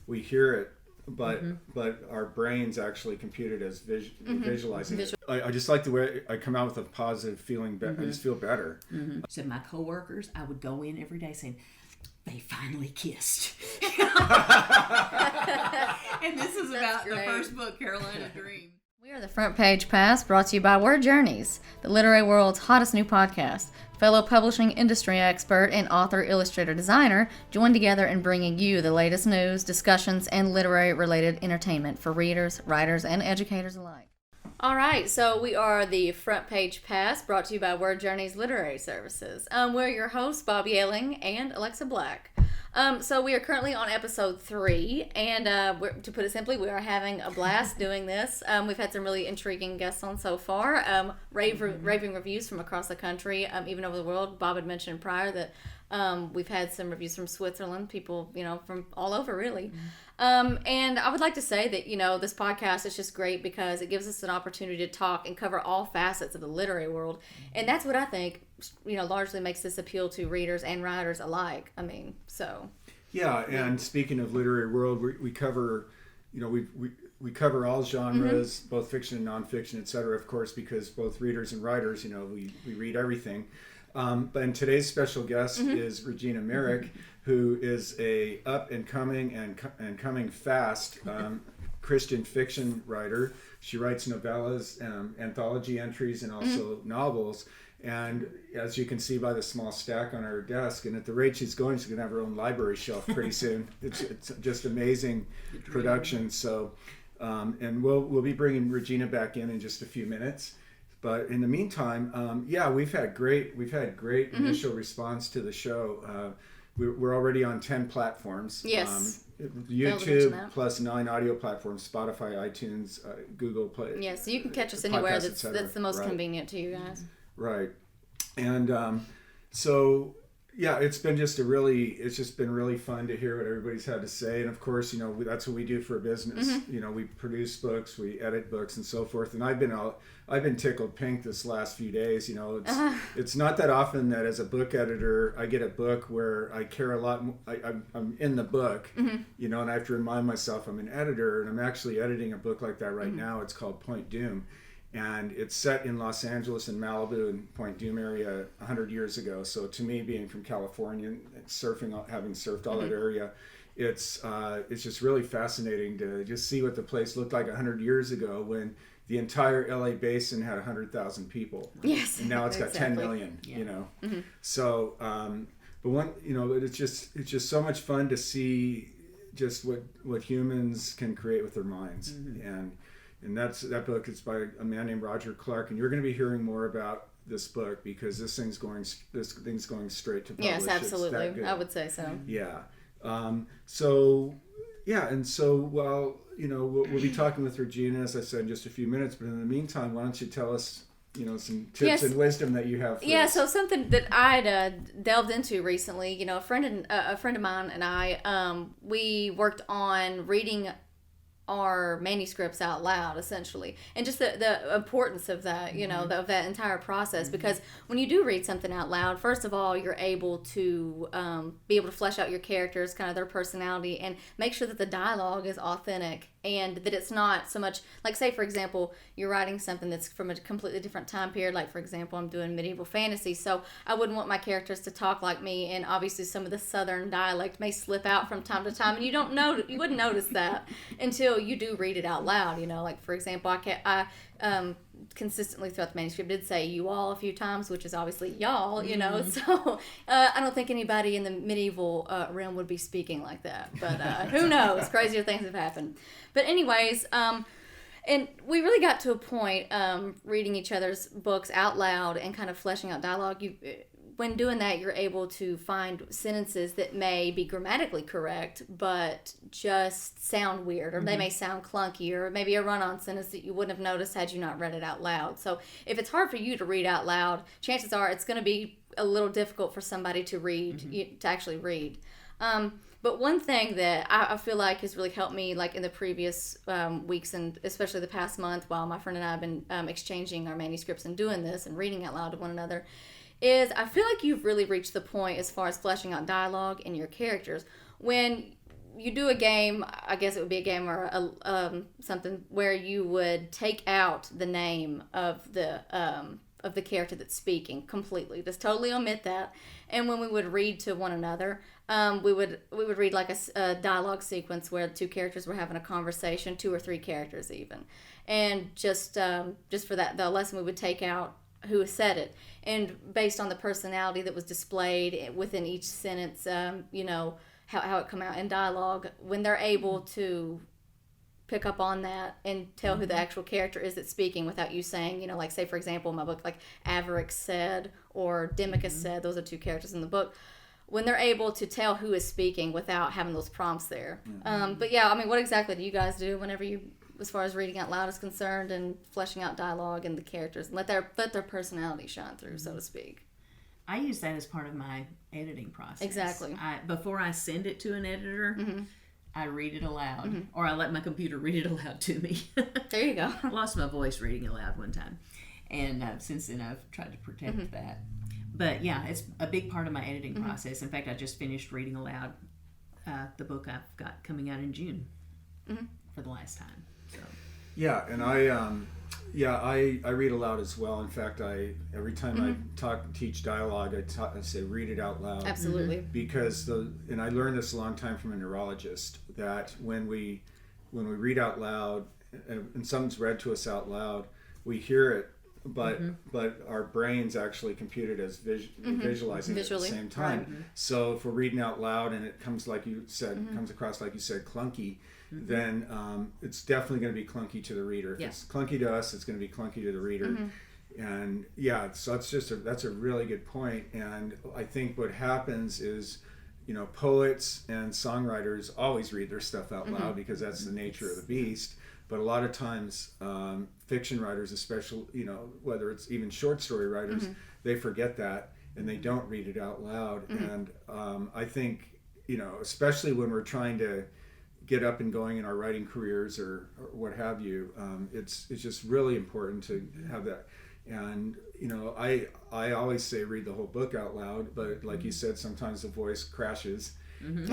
we hear it, but our brains actually compute it as visualizing it. I just like the way I come out with a positive feeling. I just feel better. So my coworkers, I would go in every day saying, they finally kissed. And this is about the first book, Carolina Dream. We are the Front Page Pass, brought to you by Word Journeys, the literary world's hottest new podcast. Fellow publishing industry expert and author, illustrator, designer join together in bringing you the latest news, discussions, and literary-related entertainment for readers, writers, and educators alike. All right, so we are the Front Page Pass, brought to you by Word Journeys Literary Services. We're your hosts, Bob Yelling and Alexa Black. So we are currently on episode 3, and to put it simply, we are having a blast doing this. We've had some really intriguing guests on so far, raving reviews from across the country, even over the world. Bob had mentioned prior that we've had some reviews from Switzerland, people, from all over, really. And I would like to say that, this podcast is just great because it gives us an opportunity to talk and cover all facets of the literary world. And that's what I think, largely makes this appeal to readers and writers alike. Yeah, and speaking of literary world, we cover, we cover all genres, both fiction and nonfiction, etc., of course, because both readers and writers, we read everything. But today's special guest is Regina Merrick, who is a up and coming and coming fast Christian fiction writer. She writes novellas, anthology entries, and also novels. And as you can see by the small stack on her desk, and at the rate she's going to have her own library shelf pretty soon. It's just amazing production. So, and we'll be bringing Regina back in just a few minutes. But in the meantime, we've had great initial response to the show. We're already on 10 platforms. Yes. YouTube plus 9 audio platforms: Spotify, iTunes, Google Play. Yeah, so you can catch us anywhere that's the most convenient to you guys. Right. And it's been really fun to hear what everybody's had to say. And of course, that's what we do for a business. We produce books, we edit books, and so forth. And I've been tickled pink this last few days. It's not that often that as a book editor, I get a book where I care a lot. I'm in the book, and I have to remind myself I'm an editor, and I'm actually editing a book like that right now. It's called Point Doom. And it's set in Los Angeles and Malibu and Point Doom area 100 years ago. So to me, being from California, having surfed all that area, it's just really fascinating to just see what the place looked like 100 years ago when the entire LA basin had 100,000 people. Yes. And now it's got 10 million. So, but it's just so much fun to see just what humans can create with their minds. And that book is by a man named Roger Clark, and you're going to be hearing more about this book because this thing's going straight to publish. Yes, absolutely. I would say so. Yeah. We'll be talking with Regina, as I said, in just a few minutes. But in the meantime, why don't you tell us, some tips and wisdom that you have for us. So something that I'd delved into recently, a friend of mine and I, we worked on reading our manuscripts out loud, essentially, and just the importance of that, of that entire process. Because when you do read something out loud, first of all, you're able to be able to flesh out your characters, kind of their personality, and make sure that the dialogue is authentic and that it's not so much like, say, for example, you're writing something that's from a completely different time period. Like, for example, I'm doing medieval fantasy, so I wouldn't want my characters to talk like me, and obviously some of the southern dialect may slip out from time to time, and you wouldn't notice that until you do read it out loud. Like, for example, I consistently throughout the manuscript did say you all a few times, which is obviously y'all, so I don't think anybody in the medieval realm would be speaking like that, but who knows, crazier things have happened. But anyways, and we really got to a point reading each other's books out loud and kind of fleshing out dialogue. When doing that, you're able to find sentences that may be grammatically correct, but just sound weird, or they may sound clunky, or maybe a run-on sentence that you wouldn't have noticed had you not read it out loud. So if it's hard for you to read out loud, chances are it's going to be a little difficult for somebody to read, to actually read. But one thing that I feel like has really helped me, like in the previous weeks, and especially the past month, while my friend and I have been exchanging our manuscripts and doing this and reading out loud to one another, is I feel like you've really reached the point as far as fleshing out dialogue and your characters when you do a game, I guess it would be a game or something where you would take out the name of the character that's speaking completely, just totally omit that. And when we would read to one another, we would read like a dialogue sequence where two characters were having a conversation, 2 or 3 characters even, and just for that the lesson we would take out who said it, and based on the personality that was displayed within each sentence, how it come out in dialogue, when they're able to pick up on that and tell who the actual character is that's speaking without you saying, like say for example in my book, like Averick said or Demicus said, those are 2 characters in the book, when they're able to tell who is speaking without having those prompts there. But yeah, I mean, what exactly do you guys do whenever you, as far as reading out loud is concerned and fleshing out dialogue and the characters and let their personality shine through, so to speak? I use that as part of my editing process. Exactly. Before I send it to an editor, I read it aloud, or I let my computer read it aloud to me. There you go. I lost my voice reading aloud one time, and since then I've tried to protect that. But yeah, it's a big part of my editing process. In fact, I just finished reading aloud the book I've got coming out in June for the last time. So. Yeah, and I read aloud as well. In fact, every time I teach dialogue, I say read it out loud. Absolutely. Because and I learned this a long time from a neurologist, that when we read out loud and something's read to us out loud, we hear it, but our brains actually compute it as visualizing it at the same time. Right. So if we're reading out loud and it comes like you said, comes across like you said, clunky, then it's definitely going to be clunky to the reader. If it's clunky to us, it's going to be clunky to the reader. And yeah, so that's a really good point. And I think what happens is, poets and songwriters always read their stuff out loud because that's the nature of the beast. But a lot of times, fiction writers, especially, whether it's even short story writers, they forget that and they don't read it out loud. And I think, especially when we're trying to get up and going in our writing careers or what have you, it's just really important to have that. And I always say read the whole book out loud, but like you said, sometimes the voice crashes. And,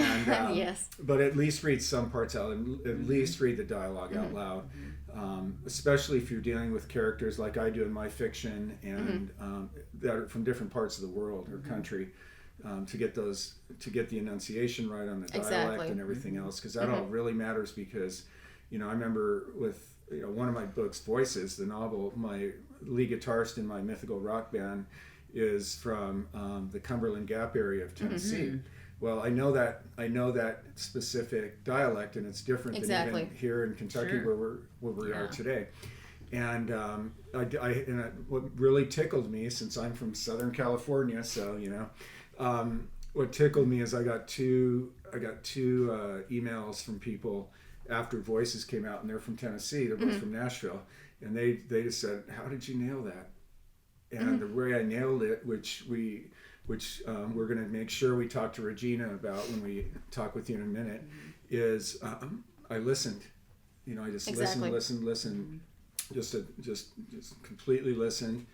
yes. But at least read some parts out, and at least read the dialogue out loud, especially if you're dealing with characters like I do in my fiction and that are from different parts of the world or country. To get the enunciation right on the dialect and everything else, because that all really matters. Because I remember with one of my books, Voices, the novel, my lead guitarist in my mythical rock band is from the Cumberland Gap area of Tennessee. Well, I know that specific dialect, and it's different than even here in Kentucky where we are today. And what really tickled me, since I'm from Southern California, so what tickled me is I got two emails from people after Voices came out, and they're from Tennessee. They're both from Nashville, and they just said, "How did you nail that?" And the way I nailed it, which we're going to make sure we talk to Regina about when we talk with you in a minute, is I listened. I just listened, just completely listened.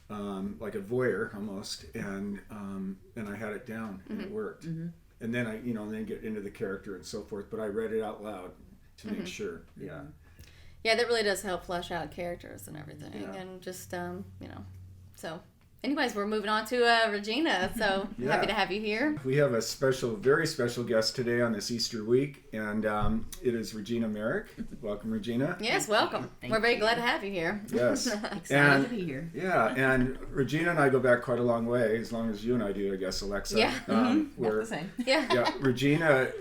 Like a voyeur almost, and I had it down, and it worked. And then I, then get into the character and so forth. But I read it out loud to make sure. Yeah. Yeah, that really does help flesh out characters and everything, and just so. Anyways, we're moving on to Regina, so happy to have you here. We have a very special guest today on this Easter week, and it is Regina Merrick. Welcome, Regina. Yes, welcome. We're very glad to have you here. Yes. Excited to be here. Yeah, and Regina and I go back quite a long way, as long as you and I do, I guess, Alexa. Yeah. We're the same. Yeah. Regina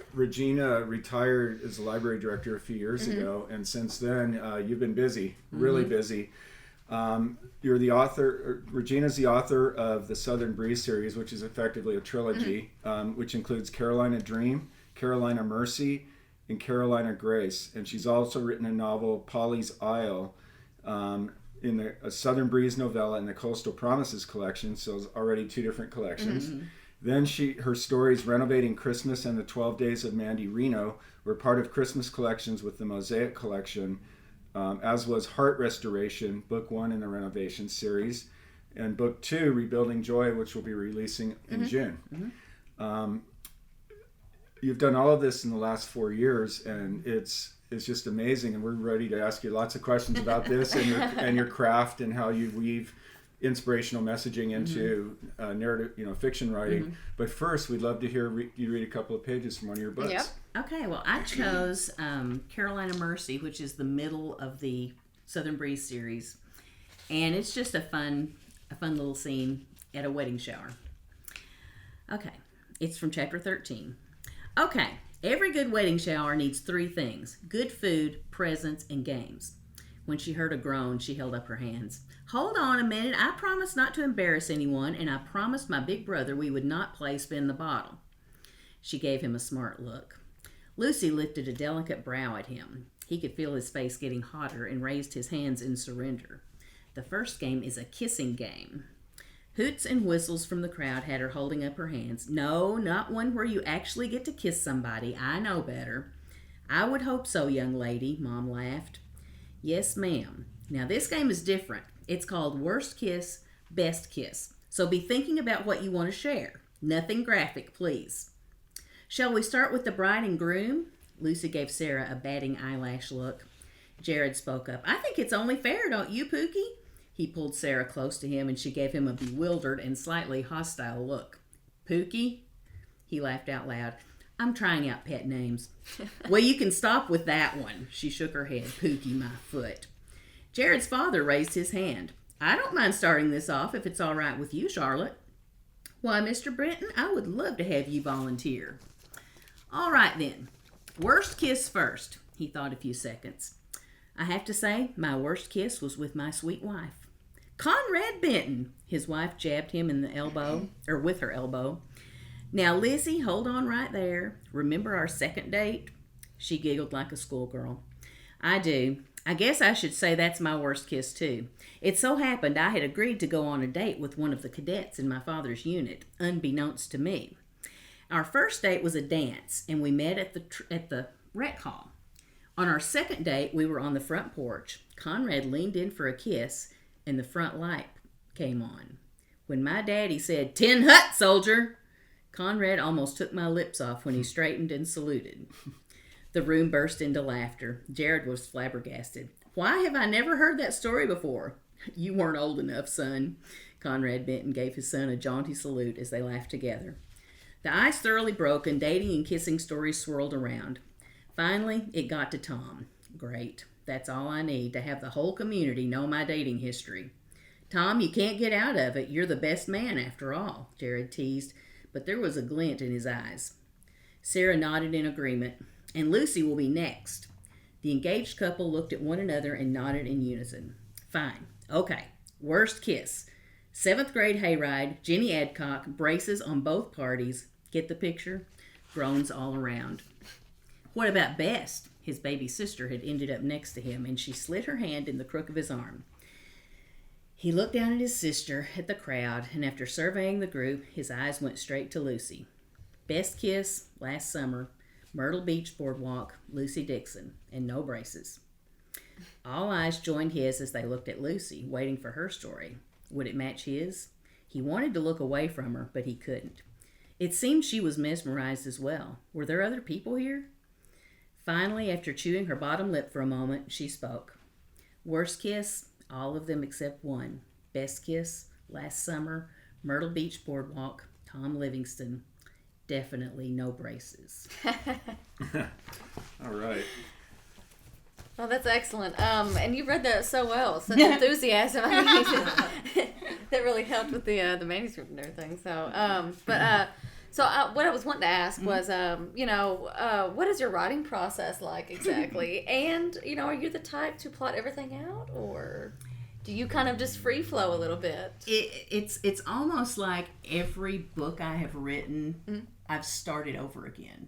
retired as a library director a few years ago, and since then, you've been busy, really busy. You're the author, Regina's the author of the Southern Breeze series, which is effectively a trilogy, which includes Carolina Dream, Carolina Mercy, and Carolina Grace. And she's also written a novel, Polly's Isle, in a Southern Breeze novella in the Coastal Promises collection, so it's already 2 different collections. Then her stories Renovating Christmas and the 12 Days of Mandy Reno were part of Christmas collections with the Mosaic collection, as was Heart Restoration, book 1 in the Renovation series, and book 2, Rebuilding Joy, which will be releasing in June. you've done all of this in the last 4 years, and it's just amazing. And we're ready to ask you lots of questions about this and your craft and how you weave inspirational messaging into narrative, fiction writing. But first, we'd love to hear you read a couple of pages from one of your books. Yep. Okay, well, I chose Carolina Mercy, which is the middle of the Southern Breeze series, and it's just a fun little scene at a wedding shower. Okay, it's from chapter 13. Okay, every good wedding shower needs 3 things: good food, presents, and games. When she heard a groan, she held up her hands. Hold on a minute, I promised not to embarrass anyone, and I promised my big brother we would not play spin the bottle. She gave him a smart look. Lucy lifted a delicate brow at him. He could feel his face getting hotter and raised his hands in surrender. The first game is a kissing game. Hoots and whistles from the crowd had her holding up her hands. No, not one where you actually get to kiss somebody. I know better. I would hope so, young lady, Mom laughed. Yes, ma'am. Now this game is different. It's called Worst Kiss, Best Kiss. So be thinking about what you want to share. Nothing graphic, please. Shall we start with the bride and groom? Lucy gave Sarah a batting eyelash look. Jared spoke up. I think it's only fair, don't you, Pookie? He pulled Sarah close to him, and she gave him a bewildered and slightly hostile look. Pookie? He laughed out loud. I'm trying out pet names. Well, you can stop with that one. She shook her head. Pookie, my foot. Jared's father raised his hand. I don't mind starting this off if it's all right with you, Charlotte. Why, Mr. Brenton, I would love to have you volunteer. All right, then. Worst kiss first. He thought a few seconds. I have to say, my worst kiss was with my sweet wife. Conrad Benton. His wife jabbed him in the elbow, or with her elbow. Now, Lizzie, hold on right there. Remember our second date? She giggled like a schoolgirl. I do. I guess I should say that's my worst kiss, too. It so happened I had agreed to go on a date with one of the cadets in my father's unit, unbeknownst to me. Our first date was a dance, and we met at the rec hall. On our second date, we were on the front porch. Conrad leaned in for a kiss, and the front light came on. When my daddy said, 10 hut, soldier, Conrad almost took my lips off when he straightened and saluted. The room burst into laughter. Jared was flabbergasted. Why have I never heard that story before? You weren't old enough, son. Conrad Benton gave his son a jaunty salute as they laughed together. The ice thoroughly broke, and dating and kissing stories swirled around. Finally, it got to Tom. Great. That's all I need, to have the whole community know my dating history. Tom, you can't get out of it. You're the best man after all, Jared teased, but there was a glint in his eyes. Sarah nodded in agreement. And Lucy will be next. The engaged couple looked at one another and nodded in unison. Fine. Okay. Worst kiss. 7th grade hayride, Jenny Adcock, braces on both parties. Get the picture? Groans all around. What about best? His baby sister had ended up next to him, and she slid her hand in the crook of his arm. He looked down at his sister, at the crowd, and after surveying the group, his eyes went straight to Lucy. Best kiss, last summer, Myrtle Beach Boardwalk, Lucy Dixon, and no braces. All eyes joined his as they looked at Lucy, waiting for her story. Would it match his? He wanted to look away from her, but he couldn't. It seemed she was mesmerized as well. Were there other people here? Finally, after chewing her bottom lip for a moment, she spoke. Worst kiss, all of them except one. Best kiss, last summer, Myrtle Beach Boardwalk, Tom Livingston. Definitely no braces. All right. Oh, that's excellent. And you read that so well. Such enthusiasm. I mean, that really helped with the manuscript and everything. So, what I was wanting to ask was, what is your writing process like exactly? And, are you the type to plot everything out, or do you kind of just free flow a little bit? It's almost like every book I have written, I've started over again.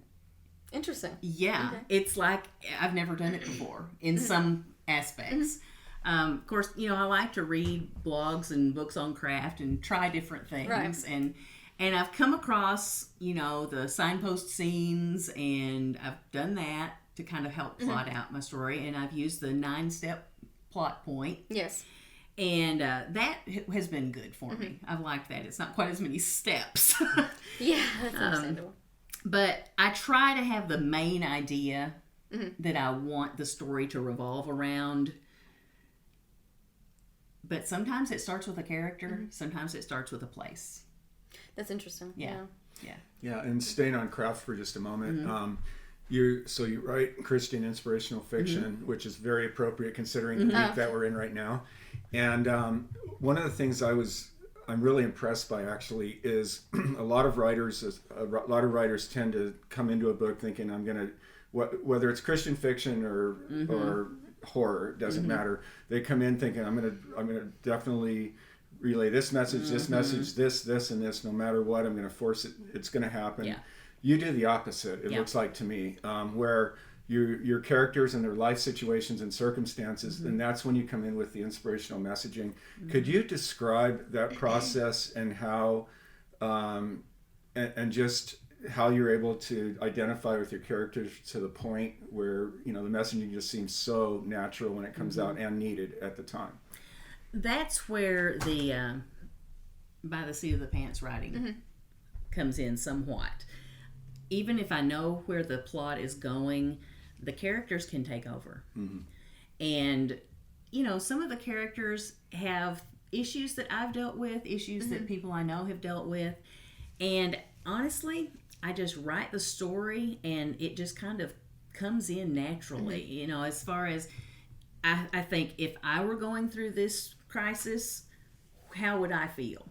Interesting. Yeah. Okay. It's like I've never done it before in some aspects. Of course, I like to read blogs and books on craft and try different things. Right. And I've come across, the signpost scenes, and I've done that to kind of help plot out my story. And I've used the 9-step plot point. Yes. And that has been good for me. I've liked that. It's not quite as many steps. Yeah, that's understandable. But I try to have the main idea that I want the story to revolve around. But sometimes it starts with a character. Sometimes it starts with a place. That's interesting. Yeah. Yeah, and staying on craft for just a moment. You write Christian inspirational fiction, which is very appropriate considering the week that we're in right now. And one of the things I'm really impressed by actually is a lot of writers tend to come into a book thinking whether it's Christian fiction or horror, it doesn't matter. They come in thinking I'm gonna definitely relay this message, this message, this and this, no matter what. I'm gonna force it. It's gonna happen. Yeah. You do the opposite. It looks like to me, where your characters and their life situations and circumstances, and that's when you come in with the inspirational messaging. Could you describe that process and how, and just how you're able to identify with your characters to the point where the messaging just seems so natural when it comes out and needed at the time? That's where the by the seat of the pants writing comes in somewhat. Even if I know where the plot is going, the characters can take over. And, some of the characters have issues that I've dealt with, issues that people I know have dealt with. And honestly, I just write the story and it just kind of comes in naturally. As far as I think if I were going through this crisis, how would I feel?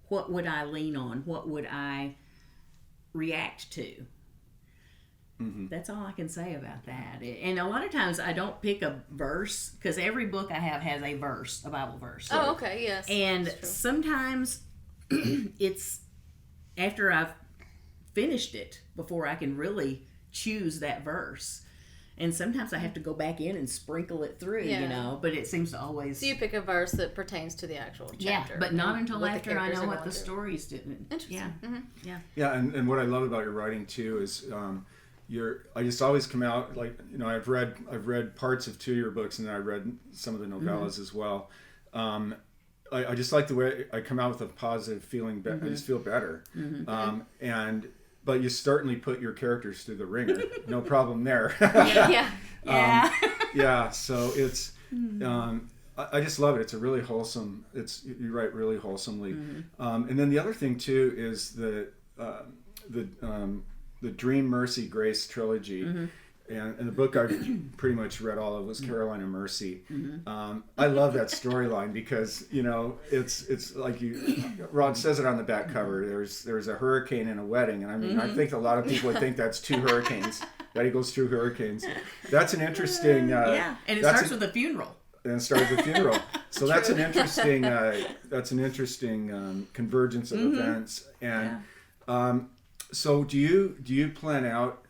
What would I lean on? What would I react to? That's all I can say about that. And a lot of times I don't pick a verse because every book I have has a verse, a Bible verse. Oh, okay, yes. And sometimes it's after I've finished it before I can really choose that verse. And sometimes I have to go back in and sprinkle it through, but it seems to always... So you pick a verse that pertains to the actual chapter. Yeah, but not until after I know what the going story's doing. Interesting. Yeah. Yeah, and what I love about your writing too is I just always come out like I've read parts of 2 of your books and then I read some of the novellas as well. I just like the way I come out with a positive feeling. I just feel better. But you certainly put your characters through the ringer. No problem there. Yeah. So it's I just love it. It's a really wholesome. You write really wholesomely. And then the other thing too is the Dream, Mercy, Grace trilogy. And the book I've pretty much read all of was Carolina Mercy. I love that storyline because it's like Rod says it on the back cover. There's a hurricane and a wedding, and I mean I think a lot of people would think that's 2 hurricanes. That he goes through hurricanes. That's an interesting. And it starts with a funeral. And it starts with a funeral. So that's an interesting. Convergence of events. And so do you plan out?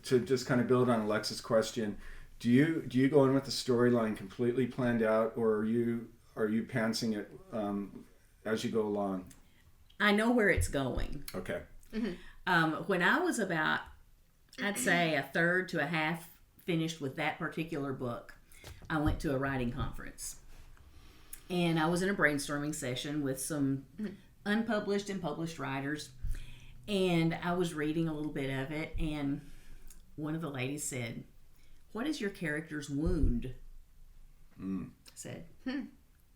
To just kind of build on Alexa's question, do you go in with the storyline completely planned out, or are you pantsing it as you go along? I know where it's going. Okay. When I was about, I'd say a third to a half finished with that particular book, I went to a writing conference, and I was in a brainstorming session with some unpublished and published writers. And I was reading a little bit of it, and one of the ladies said, "What is your character's wound?" I said,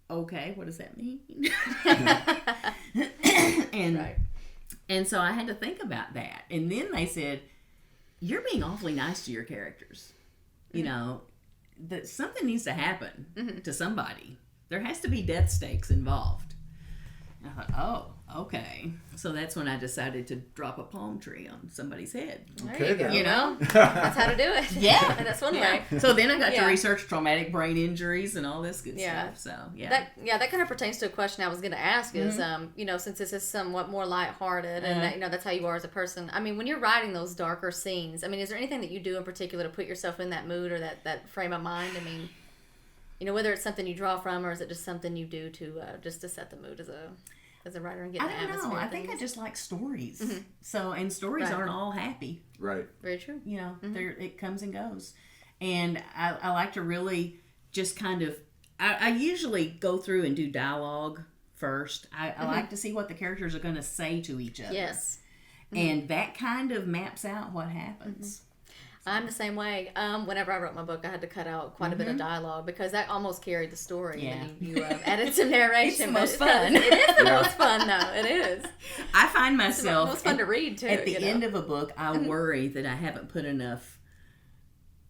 "Okay, what does that mean?" And so I had to think about that. And then they said, "You're being awfully nice to your characters. That something needs to happen to somebody. There has to be death stakes involved." And I thought, "Oh, okay." So that's when I decided to drop a palm tree on somebody's head. Okay, there you go. That's how to do it. Yeah. That's one way. So then I got to research traumatic brain injuries and all this good stuff. So, that kind of pertains to a question I was going to ask is, since this is somewhat more lighthearted and that's how you are as a person. I mean, when you're writing those darker scenes, I mean, is there anything that you do in particular to put yourself in that mood or that frame of mind? I mean, whether it's something you draw from or is it just something you do to just to set the mood as a writer and get the atmosphere? I don't know. I think I just like stories. So, and stories aren't all happy. Right. Very true. It comes and goes. And I like to really just kind of, I usually go through and do dialogue first. I like to see what the characters are going to say to each other. Yes. And that kind of maps out what happens. I'm the same way. Whenever I wrote my book, I had to cut out quite a bit of dialogue because that almost carried the story. Yeah. And you added some narration. It's the most fun. It is the most fun, though. It is. I find It's the myself most fun to read, too. at the end of a book, I worry that I haven't put enough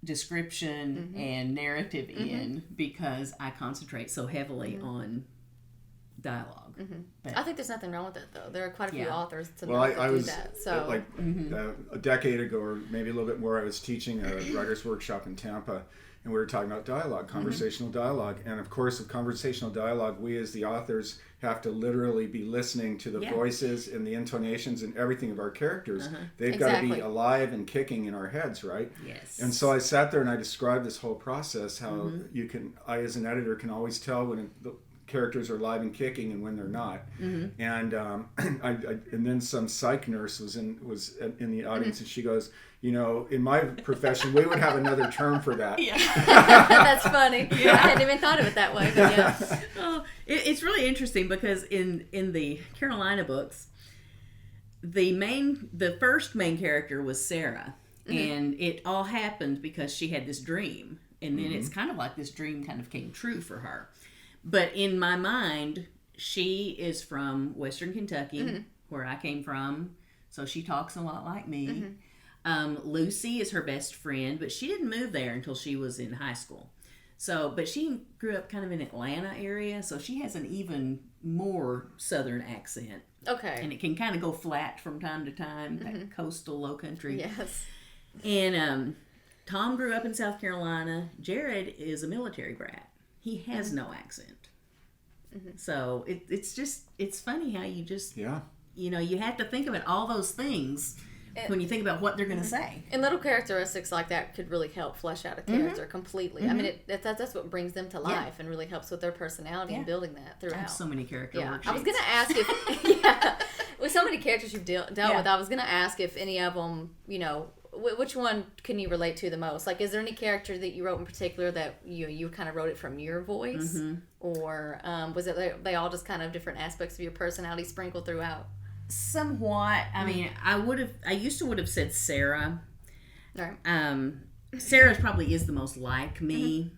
description and narrative in because I concentrate so heavily on dialogue. But, I think there's nothing wrong with it, though. There are quite a few authors to Well, I do was that. So, like a decade ago, or maybe a little bit more, I was teaching a writer's workshop in Tampa, and we were talking about dialogue, conversational dialogue. And of course, with conversational dialogue, we as the authors have to literally be listening to the voices and the intonations and everything of our characters. They've got to be alive and kicking in our heads, right? Yes. And so I sat there and I described this whole process, how I as an editor can always tell when the characters are live and kicking and when they're not. And and then some psych nurse was in the audience, and she goes, in my profession we would have another term for that. That's funny. I hadn't even thought of it that way, but yeah. Oh, it's really interesting because in the Carolina books, the first main character was Sarah, and it all happened because she had this dream, and then it's kind of like this dream kind of came true for her. But in my mind, she is from Western Kentucky, where I came from, so she talks a lot like me. Lucy is her best friend, but she didn't move there until she was in high school. So, but she grew up kind of in Atlanta area, so she has an even more southern accent. Okay. And it can kind of go flat from time to time, that coastal low country. Yes. And Tom grew up in South Carolina. Jared is a military brat. He has no accent. So it's funny how you just, you have to think about all those things when you think about what they're going to say. And little characteristics like that could really help flesh out a character completely. I mean, that's what brings them to life and really helps with their personality and building that throughout. I have so many character worksheets. I was going to ask if, with so many characters you've dealt with, I was going to ask if any of them, which one can you relate to the most? Like, is there any character that you wrote in particular that you kind of wrote it from your voice? Or was it they all just kind of different aspects of your personality sprinkled throughout? Somewhat. I mean, I used to would have said Sarah. Right. Sarah probably is the most like me,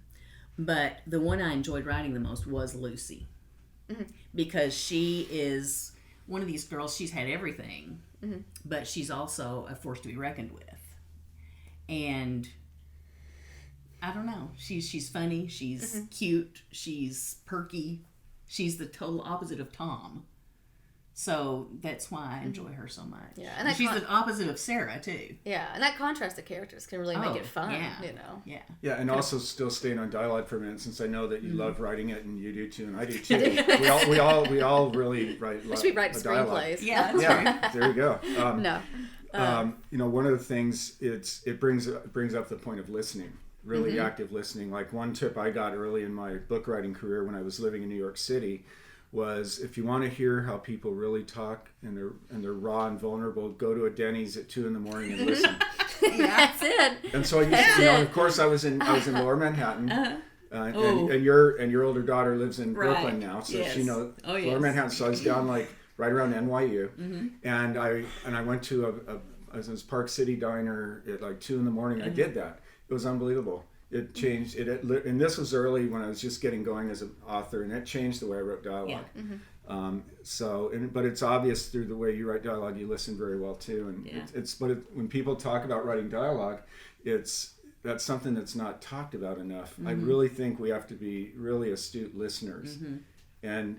but the one I enjoyed writing the most was Lucy. Because she is one of these girls, she's had everything, but she's also a force to be reckoned with. And I don't know, she's funny, she's cute, she's perky, she's the total opposite of Tom. So that's why I enjoy her so much. Yeah, and she's the opposite of Sarah too. Yeah, and that contrast of characters can really make it fun. Yeah. Yeah, and also still staying on dialogue for a minute, since I know that you love writing it, and you do too, and I do too. we all really write. We should write screenplays. Yeah, there you go. No. One of the things it brings up the point of listening, really active listening. Like one tip I got early in my book writing career when I was living in New York City was, if you want to hear how people really talk and they're raw and vulnerable, go to a Denny's at 2 a.m. and listen. That's it. And so I used to, of course, I was in Lower Manhattan, and your older daughter lives in Brooklyn now, so she knows Lower Manhattan. So I was down like right around NYU, and I went to a Park City diner at like 2 a.m. I did that. It was unbelievable. It changed it, and this was early when I was just getting going as an author, and it changed the way I wrote dialogue. But it's obvious through the way you write dialogue, you listen very well too, and when people talk about writing dialogue, that's something that's not talked about enough. I really think we have to be really astute listeners, and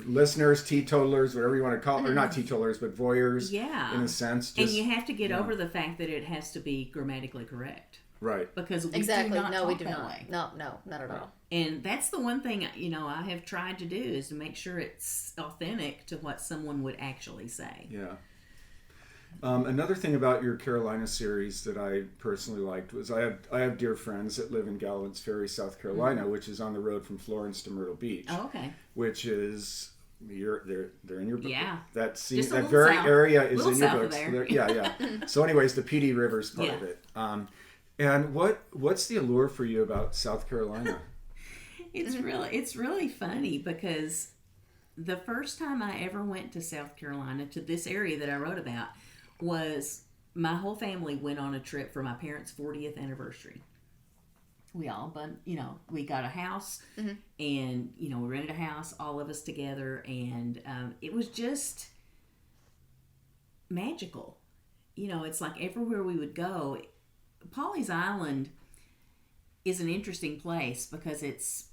listeners, teetotalers, whatever you want to call it, or not teetotalers, but voyeurs, in a sense. And you have to get over the fact that it has to be grammatically correct. Right. Because we do not no, talk we do that not. way. No, not at all. And that's the one thing, I have tried to do is to make sure it's authentic to what someone would actually say. Yeah. Another thing about your Carolina series that I personally liked was I have dear friends that live in Galloway's Ferry, South Carolina, which is on the road from Florence to Myrtle Beach. Oh, okay. Which is they're in your book. Yeah. That very south. area is in your south books. of there. Yeah. So, anyways, the PD River's part of it. And what's the allure for you about South Carolina? It's really funny because The first time I ever went to South Carolina, to this area that I wrote about, was my whole family went on a trip for my parents' 40th anniversary. We all, we got a house, and, we rented a house, all of us together, and it was just magical. It's like everywhere we would go. Pawleys Island is an interesting place because it's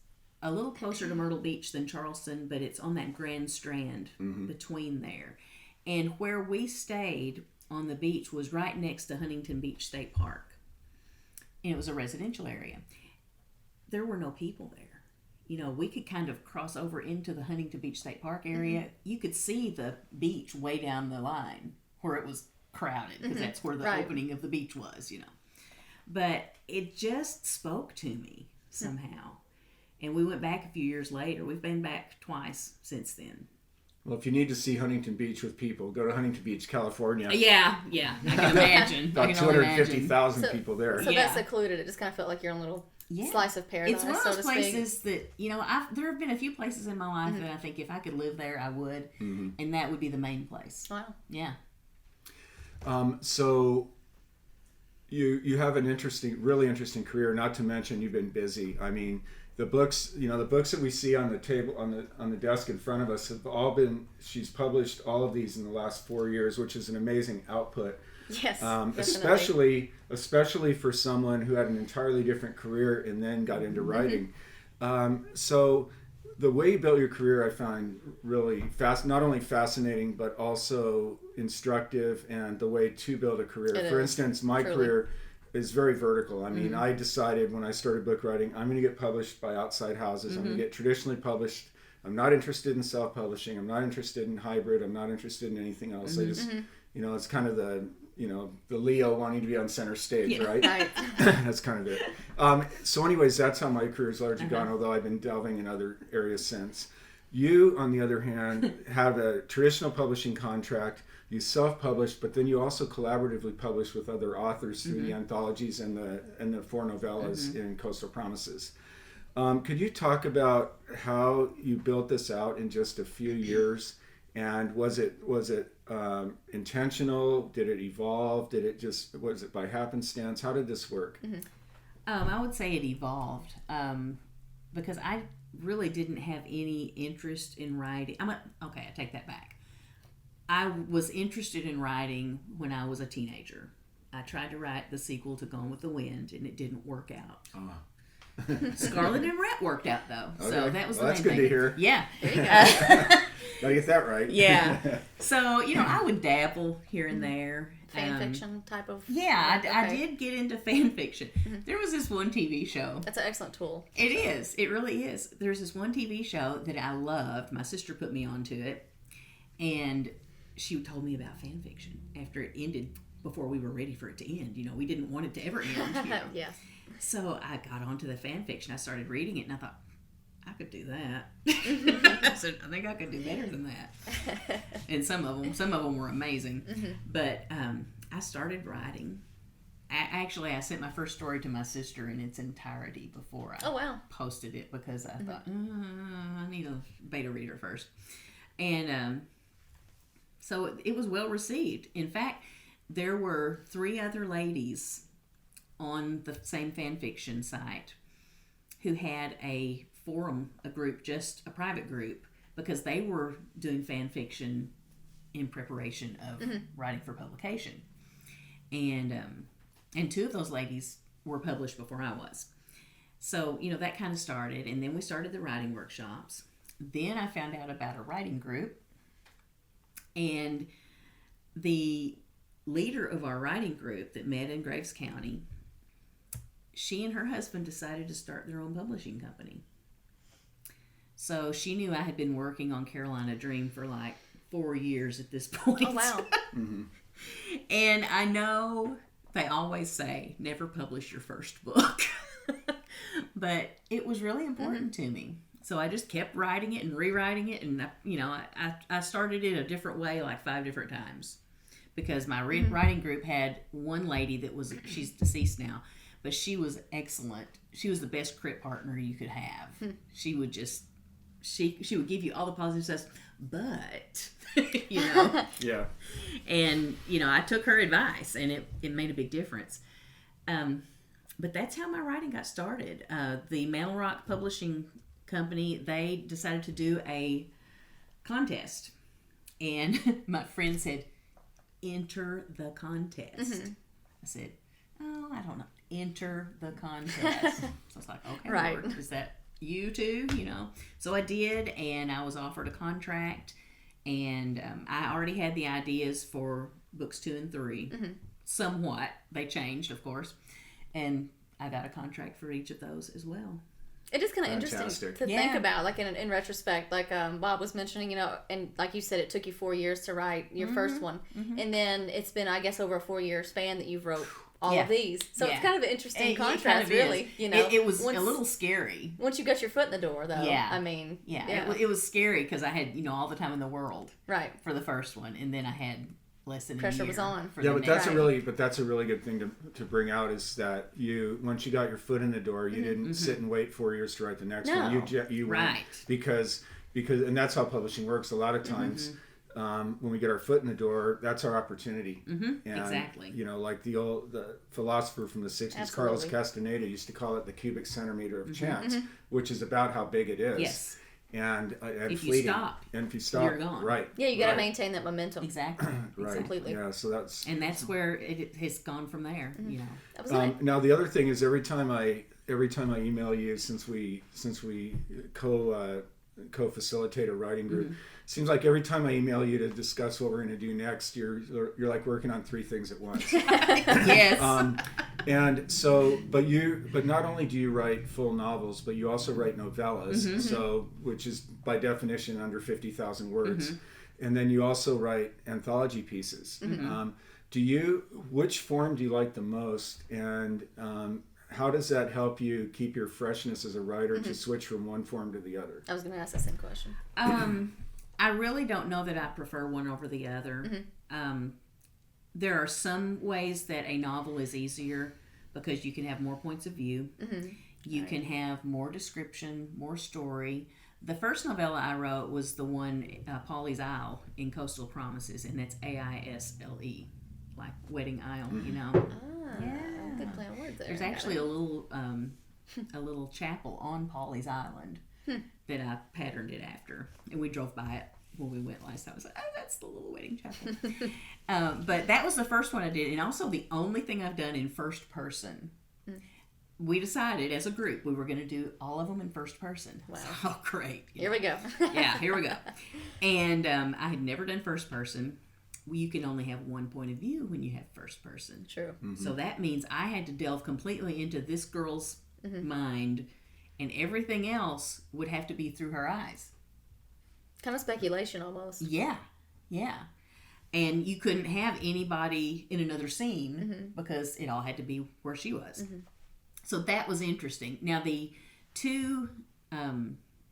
a little closer to Myrtle Beach than Charleston, but it's on that Grand Strand between there. And where we stayed on the beach was right next to Huntington Beach State Park. And it was a residential area. There were no people there. We could kind of cross over into the Huntington Beach State Park area. You could see the beach way down the line where it was crowded, because that's where the opening of the beach was, But it just spoke to me somehow. And we went back a few years later. We've been back twice since then. Well, if you need to see Huntington Beach with people, go to Huntington Beach, California. Yeah, I can imagine. About 250,000 people there. So that's secluded. It just kind of felt like you're in a little slice of paradise, it's one of those so to places speak. that, there have been a few places in my life that I think if I could live there, I would. And that would be the main place. Wow. Yeah. So you have an really interesting career, not to mention you've been busy. I mean, the books that we see on the table, on the desk in front of us have all been, she's published all of these in the last 4 years, which is an amazing output. Yes, especially for someone who had an entirely different career and then got into writing. So the way you built your career, I find really not only fascinating, but also instructive, and the way to build a career. For instance, my career is very vertical. I mean, I decided when I started book writing, I'm going to get published by outside houses. I'm going to get traditionally published. I'm not interested in self-publishing. I'm not interested in hybrid. I'm not interested in anything else. I just, it's kind of the Leo wanting to be on center stage, right? That's kind of it. So anyways, that's how my career's largely gone, although I've been delving in other areas since. You, on the other hand, have a traditional publishing contract. You self-publish, but then you also collaboratively publish with other authors through the anthologies and the 4 novellas in Coastal Promises. Could you talk about how you built this out in just a few years? And was it intentional? Did it evolve? Was it by happenstance? How did this work? I would say it evolved because I really didn't have any interest in writing. I take that back. I was interested in writing when I was a teenager. I tried to write the sequel to Gone with the Wind, and it didn't work out. Scarlet and Rat worked out, though. Okay. So that was the main thing. That's good to hear. Yeah. There you go. Gotta get that right. Yeah. So, I would dabble here and there. Fan fiction type of... Yeah, I did get into fan fiction. There was this one TV show. That's an excellent tool. It is. It really is. There's this one TV show that I loved. My sister put me onto it. And she told me about fan fiction after it ended, before we were ready for it to end. We didn't want it to ever end. Yeah. So I got onto the fan fiction. I started reading it, and I thought, I could do that. I said, I think I could do better than that. And some of them were amazing. But I started writing. I sent my first story to my sister in its entirety before I posted it, because I thought, I need a beta reader first. And so it was well received. In fact, there were 3 other ladies on the same fan fiction site who had a forum, a group, just a private group, because they were doing fan fiction in preparation of writing for publication. And 2 of those ladies were published before I was. So, that kind of started, and then we started the writing workshops. Then I found out about a writing group, and the leader of our writing group that met in Graves County, she and her husband decided to start their own publishing company. So she knew I had been working on Carolina Dream for like 4 years at this point. Oh, wow. And I know they always say, never publish your first book. But it was really important to me. So I just kept writing it and rewriting it. And, I started it a different way, like 5 different times. Because my writing group had one lady she's deceased now, but she was excellent. She was the best crit partner you could have. She would just she would give you all the positive stuff, but you know. Yeah. And you know, I took her advice, and it made a big difference. But that's how my writing got started. The Mantle Rock Publishing Company, they decided to do a contest, and my friend said, "Enter the contest." I said, "Oh, I don't know. Enter the contest." So I was like, "Okay, Right. Lord, is that you too?" You know. So I did, and I was offered a contract, and I already had the ideas for books 2 and 3. Somewhat, they changed, of course, and I got a contract for each of those as well. It is kind of interesting Fantastic. to think about, like in retrospect, like Bob was mentioning, you know, and like you said, it took you 4 years to write your first one, and then it's been, I guess, over a 4-year span that you've wrote all of these. So it's kind of an interesting contrast, kind of really. is. You know, it was a little scary. Once you got your foot in the door, though. Yeah. I mean, It was scary because I had, you know, all the time in the world right. for the first one, and then I had less than Pressure a year was on. for Yeah, the but that's next. a really good thing to bring out, is that once you got your foot in the door, you didn't sit and wait 4 years to write the next one. You went, Right. because and that's how publishing works. A lot of times, when we get our foot in the door, that's our opportunity. And, Exactly. You know, like the philosopher from the 60s, Carlos Castaneda, used to call it the cubic centimeter of chance, which is about how big it is. Yes. And If you fleeting. stop, and if you stop, you're gone. right? Yeah, you got to right. maintain that momentum. Exactly. Right. Completely. Yeah. So that's. And that's where it has gone from there. You know. That was nice. Now the other thing is, every time I email you, since we co-facilitate a writing group, seems like every time I email you to discuss what we're going to do next, you're like working on 3 things at once. Yes. And so, but not only do you write full novels, but you also write novellas. So, which is by definition under 50,000 words. And then you also write anthology pieces. Which form do you like the most? And how does that help you keep your freshness as a writer to switch from one form to the other? I was going to ask the same question. I really don't know that I prefer one over the other. There are some ways that a novel is easier because you can have more points of view. You can have more description, more story. The first novella I wrote was the one, Polly's Isle in Coastal Promises, and that's AISLE, like Wedding Isle, you know. Good play on words there. There's actually a little chapel on Polly's Island that I patterned it after, and we drove by it when we went last time. I was like, "Oh, that's the little wedding chapel." But that was the first one I did, and also the only thing I've done in first person. We decided as a group we were going to do all of them in first person. Wow! Oh, great! Here we go. Yeah, here we go. And I had never done first person. You can only have one point of view when you have first person. True. So that means I had to delve completely into this girl's mind, and everything else would have to be through her eyes. Kind of speculation almost. Yeah. And you couldn't have anybody in another scene because it all had to be where she was. So that was interesting. Now the 2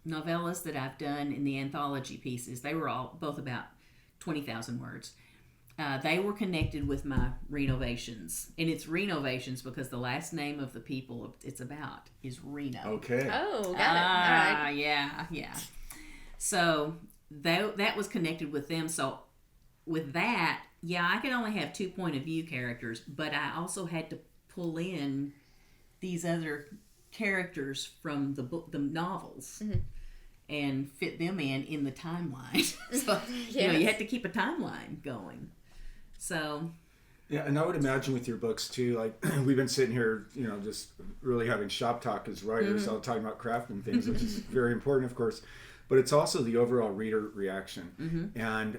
novellas that I've done in the anthology pieces, they were both about 20,000 words. They were connected with my renovations. And it's renovations because the last name of the people it's about is Reno. Okay. Oh, got it. All right. Yeah. So that was connected with them. So with that, I could only have 2 point of view characters, but I also had to pull in these other characters from the novels. And fit them in the timeline. So you had to keep a timeline going. So yeah, and I would imagine with your books too, like we've been sitting here, just really having shop talk as writers, all talking about craft and things, which is very important, of course. But it's also the overall reader reaction. And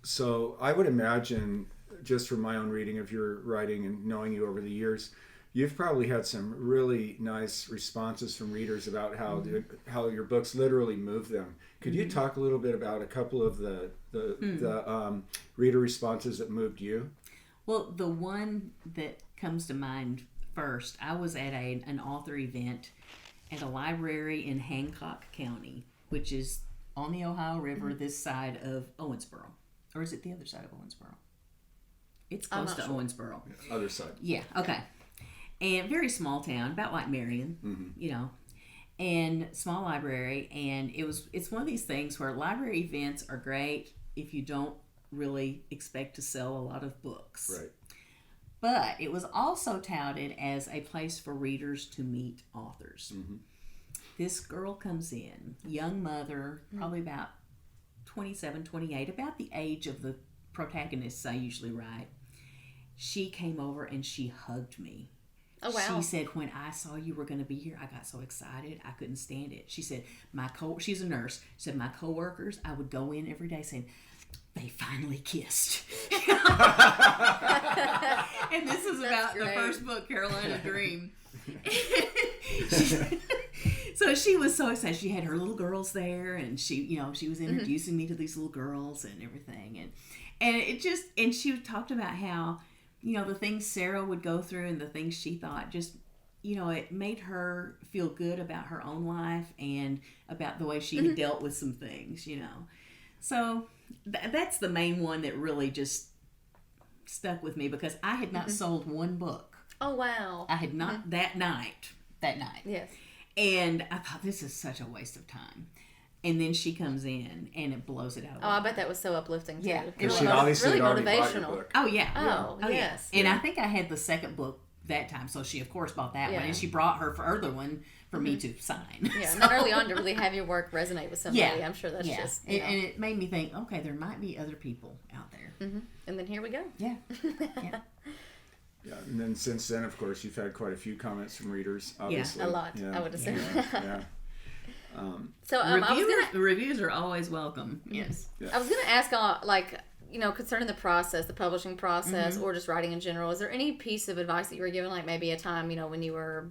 so I would imagine, just from my own reading of your writing and knowing you over the years, you've probably had some really nice responses from readers about how your books literally move them. Could you talk a little bit about a couple of the reader responses that moved you? Well, the one that comes to mind first, I was at an author event at a library in Hancock County, which is on the Ohio River, this side of Owensboro. Or is it the other side of Owensboro? It's close to Owensboro. Other side. Yeah, okay. And very small town, about like Marion, and small library, and it's one of these things where library events are great if you don't really expect to sell a lot of books. Right. But it was also touted as a place for readers to meet authors. Mm-hmm. This girl comes in, young mother, probably about 27, 28, about the age of the protagonists I usually write. She came over and she hugged me. Oh, wow. She said, when I saw you were going to be here, I got so excited, I couldn't stand it. She said, she's a nurse. She said, my coworkers, I would go in every day saying, they finally kissed. And this is about the first book, Carolina Dream. So she was so excited. She had her little girls there, and she was introducing me to these little girls and everything. And she talked about how, the things Sarah would go through and the things she thought just, it made her feel good about her own life and about the way she had dealt with some things, So that's the main one that really just stuck with me, because I had not sold one book. Oh, wow. I had not that night. Yes. And I thought, this is such a waste of time. And then she comes in and it blows it out of the I bet that was so uplifting too. Yeah. Because she obviously really had already bought your motivational. book. Oh, yeah. Oh, yeah. yes. And I think I had the second book that time, so she of course bought that one, and she brought her further one for me to sign. Yeah, So, not early on to really have your work resonate with somebody. Yeah. I'm sure that's just. And it made me think, okay, there might be other people out there. And then here we go. Yeah. Yeah, and then since then, of course, you've had quite a few comments from readers, obviously. A lot, I would assume. Yeah. So The reviews are always welcome. Yes. I was going to ask, concerning the process, the publishing process, or just writing in general, is there any piece of advice that you were given, like maybe a time, when you were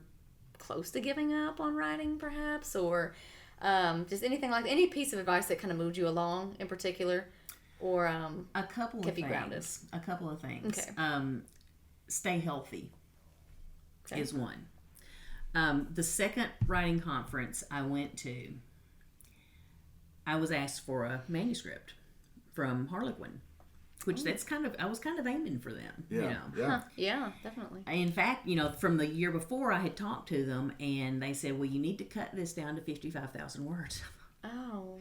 close to giving up on writing, perhaps, or just anything like any piece of advice that kind of moved you along in particular, or A couple kept of you grounded? things. A couple of things. Okay. Stay healthy is one. The second writing conference I went to, I was asked for a manuscript from Harlequin, which I was kind of aiming for them. Yeah. Yeah, definitely. In fact, from the year before, I had talked to them, and they said, well, you need to cut this down to 55,000 words. Oh.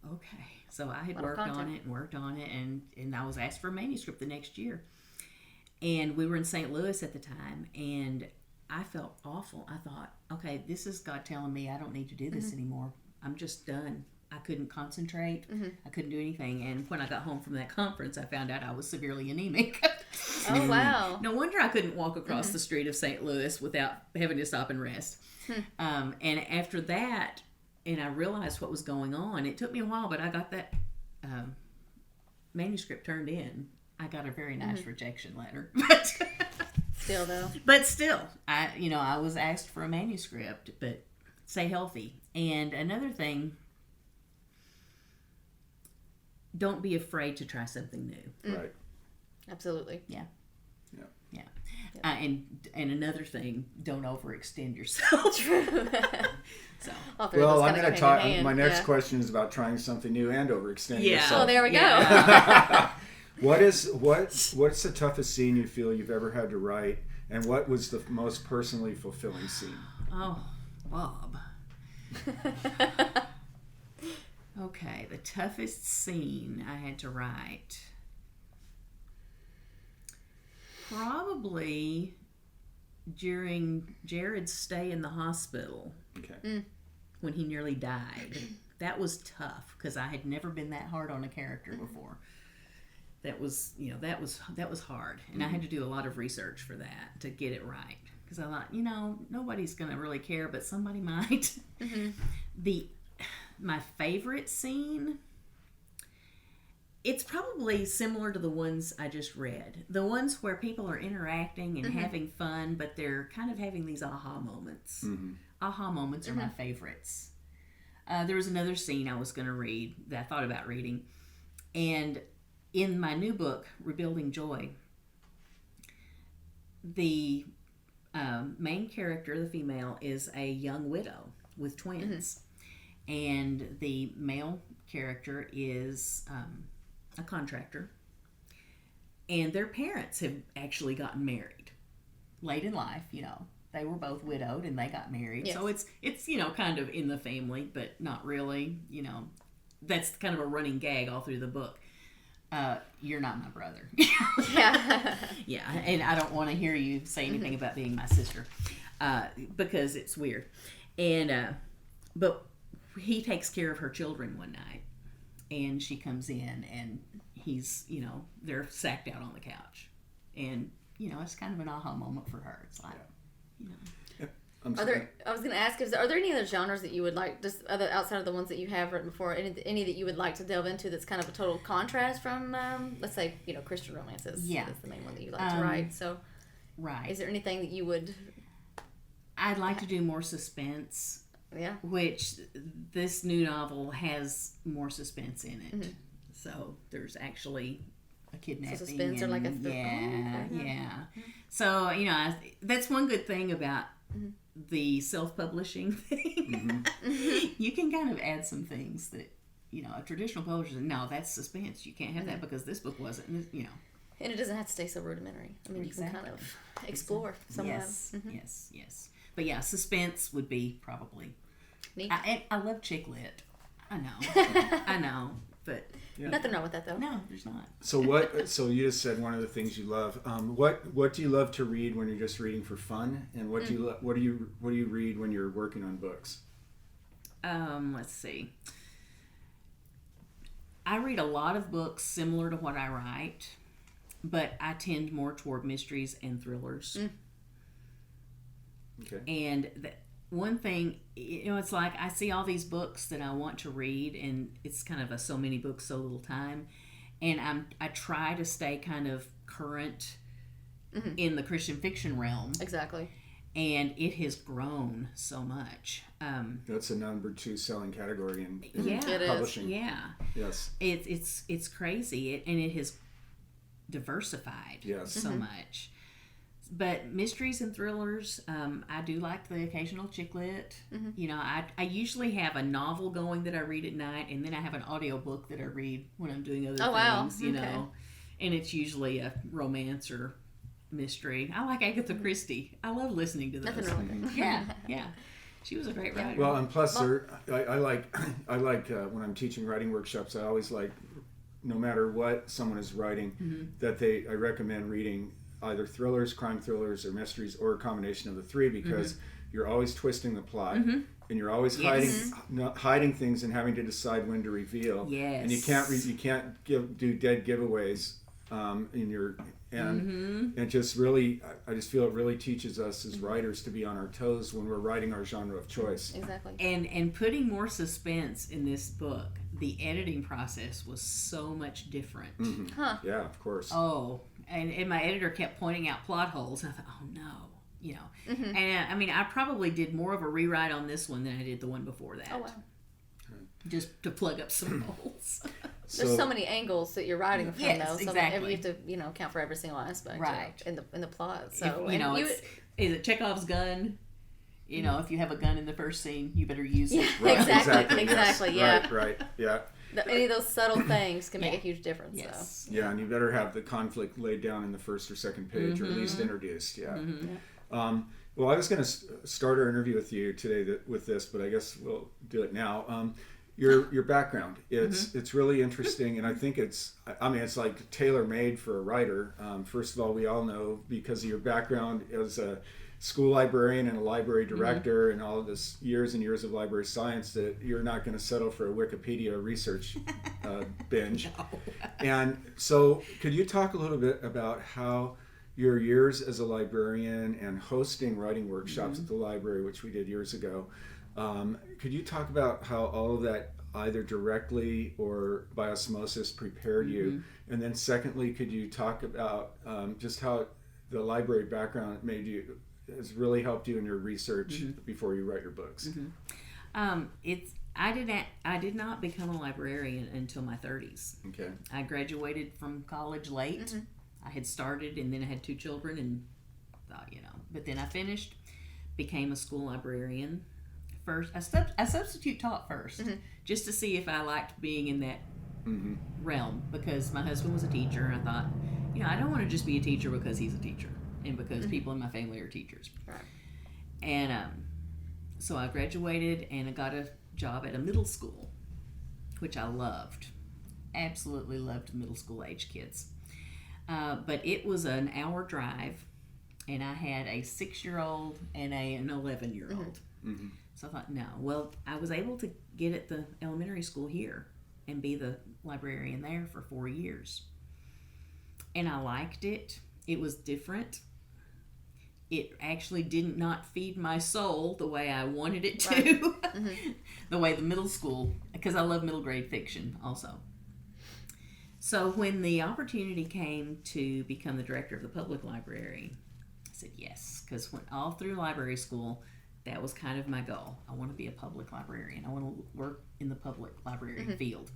Okay. So I had worked on it, and I was asked for a manuscript the next year. And we were in St. Louis at the time, and I felt awful. I thought, okay, this is God telling me I don't need to do this anymore. I'm just done. I couldn't concentrate. I couldn't do anything. And when I got home from that conference, I found out I was severely anemic. Oh, wow. No wonder I couldn't walk across the street of St. Louis without having to stop and rest. And after that, and I realized what was going on, it took me a while, but I got that manuscript turned in. I got a very nice rejection letter. Still, though. But still, I was asked for a manuscript, but stay healthy. And another thing, don't be afraid to try something new. Right. Absolutely. Yeah. And another thing, don't overextend yourself. So. Well, I'm going to talk. My next question is about trying something new and overextending yourself. Oh, there we go. What's the toughest scene you feel you've ever had to write, and what was the most personally fulfilling scene? Oh, Bob. Okay, the toughest scene I had to write. Probably during Jared's stay in the hospital. Okay. When he nearly died. That was tough because I had never been that hard on a character before. That was hard, and I had to do a lot of research for that to get it right, because I thought, nobody's gonna really care, but somebody might. My favorite scene, it's probably similar to the ones I just read, the ones where people are interacting and having fun, but they're kind of having these aha moments. Aha moments are my favorites. There was another scene I was going to read that I thought about reading, and in my new book, Rebuilding Joy, the main character, the female, is a young widow with twins. And the male character is a contractor. And their parents have actually gotten married late in life, they were both widowed and they got married. Yes. So it's kind of in the family, but not really. That's kind of a running gag all through the book. You're not my brother. Yeah. Yeah, and I don't want to hear you say anything about being my sister, because it's weird. And but he takes care of her children one night, and she comes in, and he's, they're sacked out on the couch, and it's kind of an aha moment for her. It's like, I'm I was going to ask, are there any other genres that you would like, just other outside of the ones that you have written before, any that you would like to delve into that's kind of a total contrast from, let's say, Christian romances? Yeah. That's the main one that you like to write. So, right. Is there anything that you would? I'd like to do more suspense. Yeah. Which this new novel has more suspense in it. So there's actually a kidnapping. So suspense or like a yeah. So that's one good thing about the self-publishing thing. You can kind of add some things that a traditional publisher says, no, that's suspense. You can't have that because this book wasn't. And it doesn't have to stay so rudimentary. I mean, exactly. You can kind of explore some of them. Yes. But yeah, suspense would be probably. Neat. I love chick lit. I know, but nothing wrong with that though. No, there's not. So you just said one of the things you love. What do you love to read when you're just reading for fun, and what do you read when you're working on books? Let's see. I read a lot of books similar to what I write, but I tend more toward mysteries and thrillers. Okay. And one thing, it's like I see all these books that I want to read, and it's kind of so many books, so little time. And I try to stay kind of current in the Christian fiction realm. Exactly. And it has grown so much. That's the number 2 selling category in publishing. Yeah. Yes. It's crazy, and it has diversified so much. But mysteries and thrillers, I do like the occasional chick lit. I usually have a novel going that I read at night, and then I have an audiobook that I read when I'm doing other things, know. And it's usually a romance or mystery. I like Agatha Christie. I love listening to those. Nothing wrong with that. Yeah. She was a great writer. Well, and plus, I like when I'm teaching writing workshops, I always like, no matter what someone is writing, that I recommend reading either thrillers, crime thrillers, or mysteries, or a combination of the 3, because you're always twisting the plot, and you're always hiding things and having to decide when to reveal. Yes. And you can't do dead giveaways in your and just really, I just feel it really teaches us as writers to be on our toes when we're writing our genre of choice. Exactly. And putting more suspense in this book, the editing process was so much different. Yeah, of course. Oh, and my editor kept pointing out plot holes, and I thought, oh no, And I mean, I probably did more of a rewrite on this one than I did the one before that. Oh wow. Just to plug up some holes. There's so many angles that you're writing from, though. So exactly. you have to, account for every single aspect, right, in the plot. So is it Chekhov's gun? If you have a gun in the first scene, you better use it. Right. Exactly. Yes. Yeah. Right. Yeah. Any of those subtle things can make a huge difference. Yes. So. Yeah, and you better have the conflict laid down in the first or second page, or at least introduced. Yeah. Well, I was going to start our interview with you today with this, but I guess we'll do it now. Your background, it's really interesting, and I think it's like tailor-made for a writer. First of all, we all know, because of your background as a school librarian and a library director and all of this years and years of library science, that you're not going to settle for a Wikipedia research binge. No. And so could you talk a little bit about how your years as a librarian and hosting writing workshops at the library, which we did years ago, could you talk about how all of that either directly or by osmosis prepared you? And then secondly, could you talk about just how the library background has really helped you in your research before you write your books? I did not become a librarian until my 30s. Okay. I graduated from college late. I had started, and then I had 2 children, and thought, but then I finished, became a school librarian. First, I substitute taught first, just to see if I liked being in that realm, because my husband was a teacher, and I thought, I don't want to just be a teacher because he's a teacher and because people in my family are teachers. Right. And so I graduated and I got a job at a middle school, which I loved. Absolutely loved middle school age kids. But it was an hour drive, and I had a 6-year-old and an 11-year-old. Mm-hmm. So I thought, no. Well, I was able to get at the elementary school here and be the librarian there for 4 years. And I liked it. It was different. It actually did not feed my soul the way I wanted it to. Right. Mm-hmm. The way the middle school, because I love middle grade fiction also. So when the opportunity came to become the director of the public library, I said yes, because all through library school, that was kind of my goal. I want to be a public librarian. I want to work in the public library field.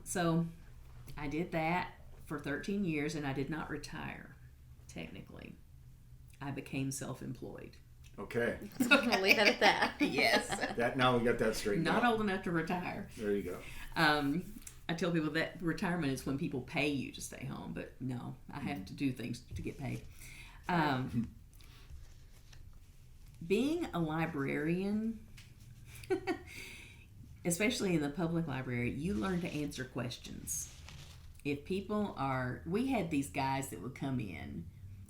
So I did that for 13 years, and I did not retire, technically. I became self-employed. Okay. We'll leave it at that. Yes. Now we got that straightened Not out. old enough to retire. There you go. I tell people that retirement is when people pay you to stay home, but no, I have to do things to get paid. Being a librarian, especially in the public library, you learn to answer questions. If people we had these guys that would come in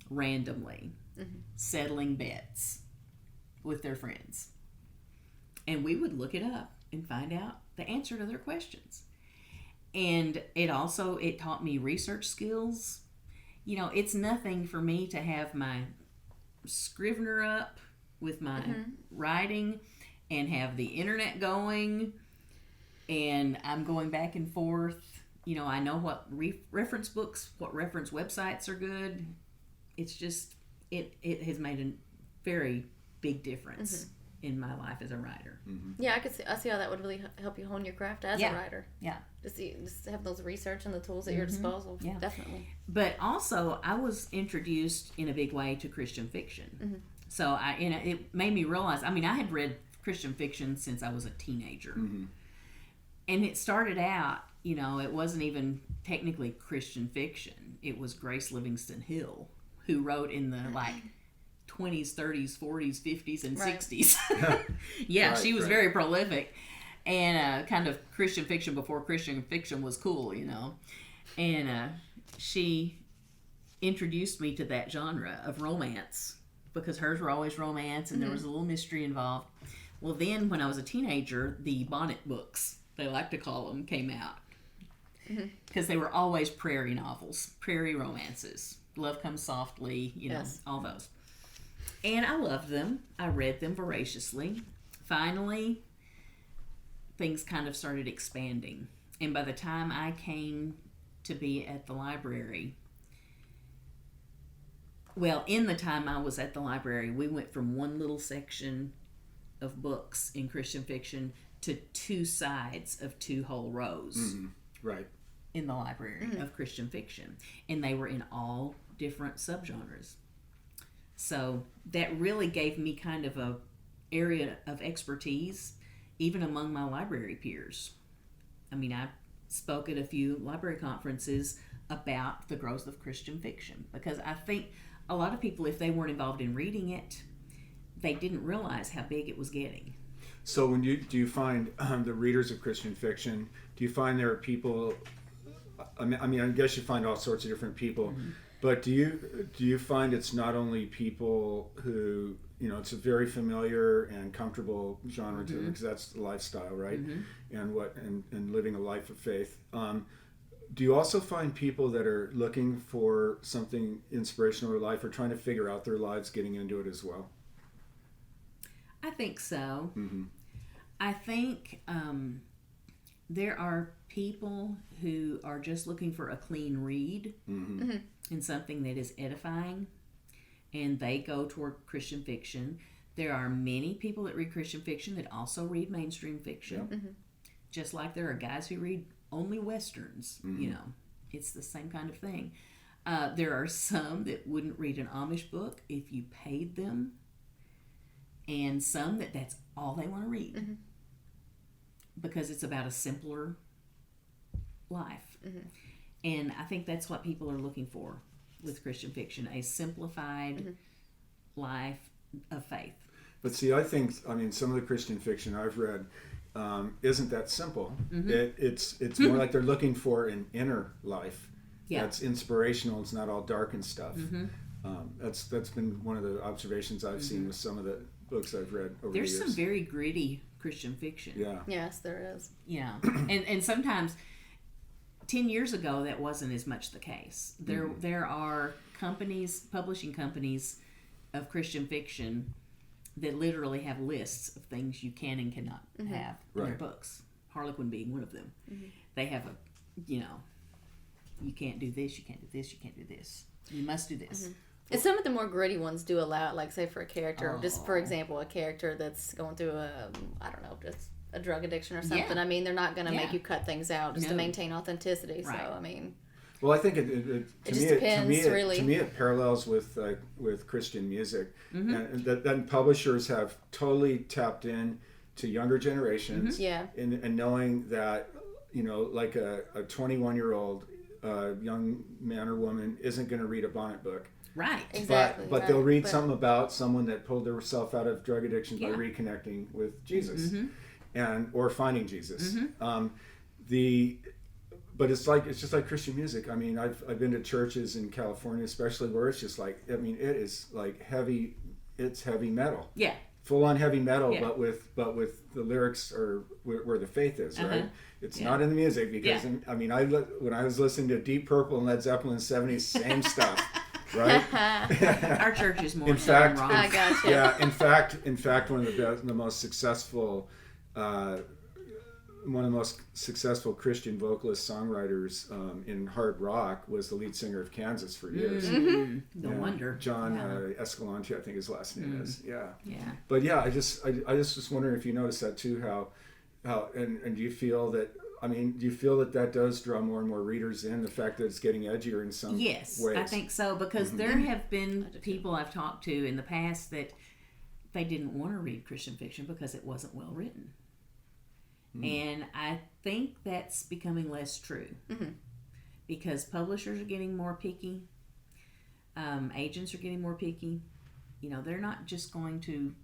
randomly, settling bets with their friends. And we would look it up and find out the answer to their questions. And it taught me research skills. You know, it's nothing for me to have my Scrivener up with my writing and have the internet going, and I'm going back and forth. You know, I know what reference books, what reference websites are good. It's just, it has made a very big difference in my life as a writer. Yeah, I see how that would really help you hone your craft as a writer. Yeah. Just have those research and the tools at your disposal. Yeah. Definitely. But also, I was introduced in a big way to Christian fiction. So it made me realize, I mean, I had read Christian fiction since I was a teenager. And it started out, you know, it wasn't even technically Christian fiction. It was Grace Livingston Hill, who wrote in the, 20s, 30s, 40s, 50s, and 60s. Yeah, Right, she was right. very prolific. And kind of Christian fiction before Christian fiction was cool, you know. And she introduced me to that genre of romance, because hers were always romance and there was a little mystery involved. Well, then when I was a teenager, the bonnet books, they like to call them, came out. Because they were always prairie novels, prairie romances. Love Comes Softly, you know, all those. And I loved them. I read them voraciously. Finally, things kind of started expanding. And by the time I came to be at the library, well, in the time I was at the library, we went from one little section of books in Christian fiction to two sides of two whole rows. Right. In the library of Christian fiction. And they were in all different subgenres. So that really gave me kind of a area of expertise, even among my library peers. I mean, I spoke at a few library conferences about the growth of Christian fiction, because I think a lot of people, if they weren't involved in reading it, they didn't realize how big it was getting. So do you find the readers of Christian fiction, do you find there are people, I mean, I guess you find all sorts of different people, but do you find it's not only people who, you know, it's a very familiar and comfortable genre to them, because that's the lifestyle, right? And living a life of faith. Do you also find people that are looking for something inspirational in their life, or trying to figure out their lives getting into it as well? I think so. I think there are people who are just looking for a clean read and something that is edifying, and they go toward Christian fiction. There are many people that read Christian fiction that also read mainstream fiction. Just like there are guys who read only Westerns, you know. It's the same kind of thing. There are some that wouldn't read an Amish book if you paid them, and some that's all they want to read because it's about a simpler life. And I think that's what people are looking for with Christian fiction, a simplified life of faith. But see, I think, some of the Christian fiction I've read isn't that simple. It's more like they're looking for an inner life that's inspirational. It's not all dark and stuff. That's been one of the observations I've seen with some of the books I've read over the years. There's some very gritty Christian fiction. Yeah. Yes, there is. Yeah. And sometimes 10 years ago that wasn't as much the case. There are publishing companies of Christian fiction that literally have lists of things you can and cannot have in your books. Harlequin being one of them. They have you can't do this, you can't do this, you can't do this. You must do this. And some of the more gritty ones do allow it, like say for a character, just for example, a character that's going through just a drug addiction or something. Yeah. They're not going to make you cut things out just to maintain authenticity. Right. So, Well, I think it just depends, really. To me, it parallels with Christian music, and that publishers have totally tapped in to younger generations, and knowing that like a 21-year-old young man or woman isn't going to read a Bonnet book, right? Exactly. But they'll read something about someone that pulled themselves out of drug addiction by reconnecting with Jesus, or finding Jesus. But it's just like Christian music. I've been to churches in California, especially, where it's just like, it is like heavy. It's heavy metal. Yeah. Full on heavy metal, but with the lyrics or where the faith is, right? It's not in the music, because when I was listening to Deep Purple and Led Zeppelin 70s, same stuff, right? Our church is more in fact, rock. I gotcha. Yeah, in fact, one of the most successful. One of the most successful Christian vocalist songwriters in hard rock was the lead singer of Kansas for years. No wonder. John Escalante, I think his last name is. Yeah. But I just was wondering if you noticed that too. How and do you feel that? Do you feel that does draw more and more readers in? The fact that it's getting edgier in some ways. Yes, I think so, because there have been people I've talked to in the past that they didn't want to read Christian fiction because it wasn't well written. And I think that's becoming less true because publishers are getting more picky, agents are getting more picky. They're not just going to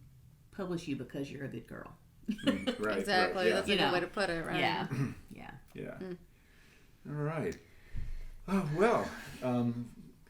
publish you because you're a good girl. Right. Exactly. Right, yeah. That's a good way to put it, right? Yeah. All right. Oh well.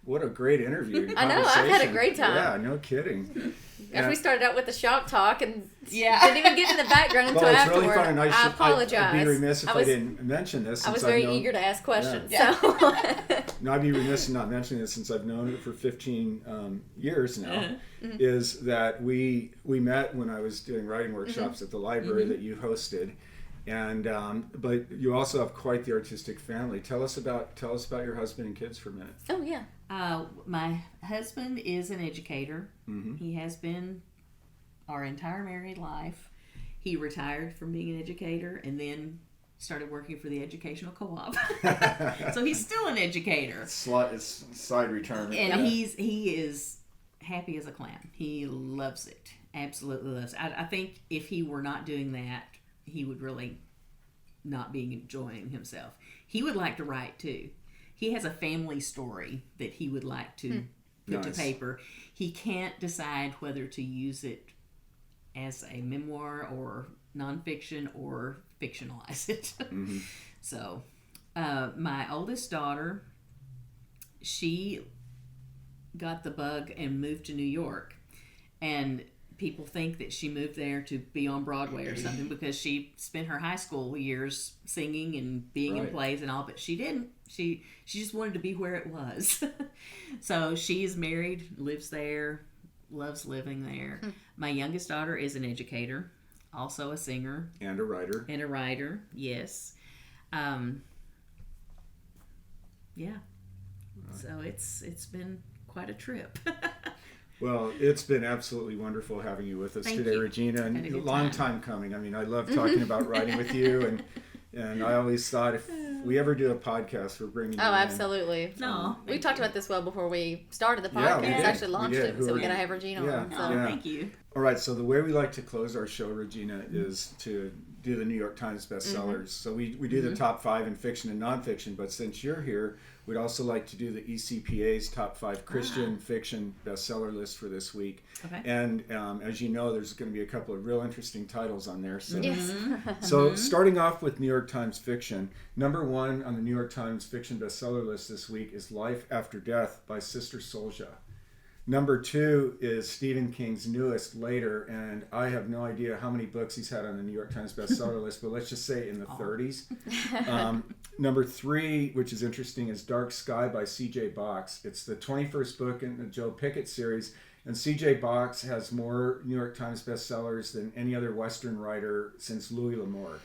What a great interview. I know. I've had a great time. Yeah. No kidding. After we started out with the shop talk and Yeah. didn't even get in the background until Well, it's afterward. really fun, and I apologize. I'd be remiss if I didn't mention this. I was since very I've known, eager to ask questions. Yeah. So. No, I'd be remiss in not mentioning this since I've known it for 15 years now. Is that we met when I was doing writing workshops at the library that you hosted, and but you also have quite the artistic family. Tell us about your husband and kids for a minute. Oh yeah. My husband is an educator. He has been our entire married life. He retired from being an educator and then started working for the educational co-op. So he's still an educator. It's side retirement. And he is happy as a clam. He loves it. Absolutely loves it. I think if he were not doing that, he would really not be enjoying himself. He would like to write too. He has a family story that he would like to put to paper. He can't decide whether to use it as a memoir or nonfiction or fictionalize it. So my oldest daughter, she got the bug and moved to New York, and people think that she moved there to be on Broadway or something because she spent her high school years singing and being in plays and all, but she didn't. She just wanted to be where it was. So she is married, lives there, loves living there. My youngest daughter is an educator, also a singer. And a writer. Yes. So it's been quite a trip. Well, it's been absolutely wonderful having you with us Thank today, you. Regina, and Had a good a long time. time coming. I love talking about writing with you, and I always thought if we ever do a podcast, we're bringing you Oh, in. absolutely. No, We talked about this well before we started the Yeah, podcast. we did. Actually We launched did. it, so we're gonna have Regina on. So. Thank you. All right, so the way we like to close our show, Regina, is to do the New York Times bestsellers. So we do the top 5 in fiction and nonfiction, but since you're here, we'd also like to do the ECPA's top 5 Christian fiction bestseller list for this week. Okay. And as you know, there's going to be a couple of real interesting titles on there. So, Yes. so starting off with New York Times fiction, number 1 on the New York Times fiction bestseller list this week is Life After Death by Sister Souljah. Number 2 is Stephen King's newest, Later, and I have no idea how many books he's had on the New York Times bestseller list, but let's just say in the 30s. Number 3, which is interesting, is Dark Sky by C.J. Box. It's the 21st book in the Joe Pickett series, and C.J. Box has more New York Times bestsellers than any other Western writer since Louis L'Amour,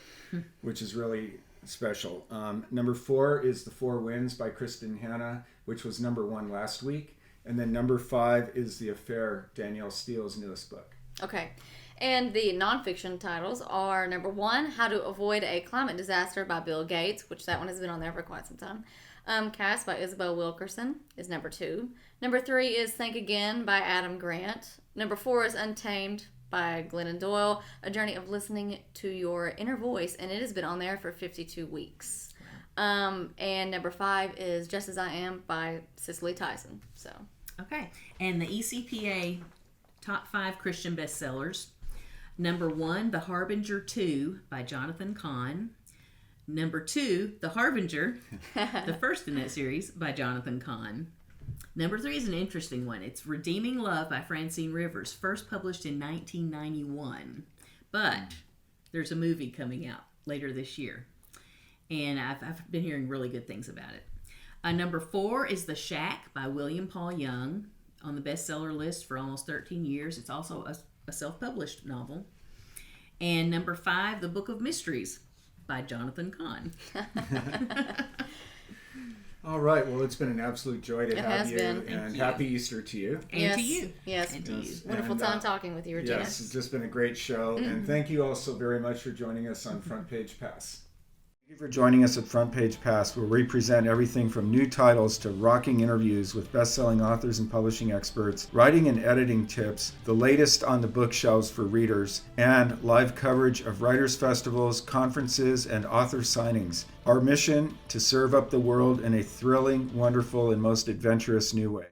which is really special. Number 4 is The Four Winds by Kristen Hanna, which was number 1 last week. And then number 5 is The Affair, Danielle Steele's newest book. Okay. And the nonfiction titles are number 1, How to Avoid a Climate Disaster by Bill Gates, which that one has been on there for quite some time. Cass by Isabel Wilkerson is number 2. Number 3 is Think Again by Adam Grant. Number 4 is Untamed by Glennon Doyle, a journey of listening to your inner voice, and it has been on there for 52 weeks. And number 5 is Just As I Am by Cicely Tyson. So. Okay. And the ECPA top 5 Christian bestsellers. Number 1, The Harbinger 2 by Jonathan Cahn. Number 2, The Harbinger, the first in that series, by Jonathan Cahn. Number 3 is an interesting one. It's Redeeming Love by Francine Rivers, first published in 1991. But there's a movie coming out later this year. And I've been hearing really good things about it. Number 4 is The Shack by William Paul Young, on the bestseller list for almost 13 years. It's also a self-published novel. And number 5, The Book of Mysteries by Jonathan Cahn. All right. Well, it's been an absolute joy to have you. Been. And happy Easter to you. And to you. Yes. And to you. Wonderful time talking with you, Regina. Yes, it's just been a great show. And thank you also very much for joining us on Front Page Pass. Thank you for joining us at Front Page Pass, where we present everything from new titles to rocking interviews with best-selling authors and publishing experts, writing and editing tips, the latest on the bookshelves for readers, and live coverage of writers' festivals, conferences, and author signings. Our mission: to serve up the world in a thrilling, wonderful, and most adventurous new way.